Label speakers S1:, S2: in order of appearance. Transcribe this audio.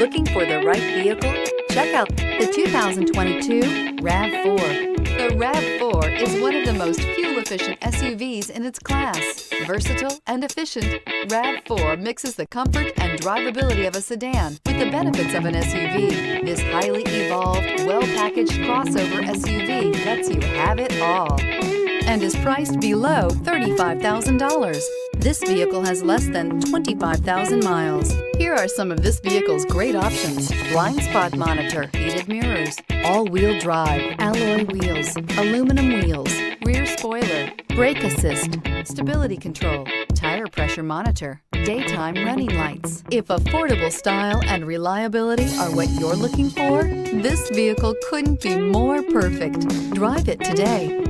S1: Looking for the right vehicle? Check out the 2022 RAV4. The RAV4 is one of the most fuel-efficient SUVs in its class. Versatile and efficient, RAV4 mixes the comfort and drivability of a sedan with the benefits of an SUV. This highly evolved, well-packaged crossover SUV lets you have it all and is priced below $35,000. This vehicle has less than 25,000 miles. Here are some of this vehicle's great options: blind spot monitor, heated mirrors, all-wheel drive, alloy wheels, aluminum wheels, rear spoiler, brake assist, stability control, tire pressure monitor, daytime running lights. If affordable style and reliability are what you're looking for, this vehicle couldn't be more perfect. Drive it today.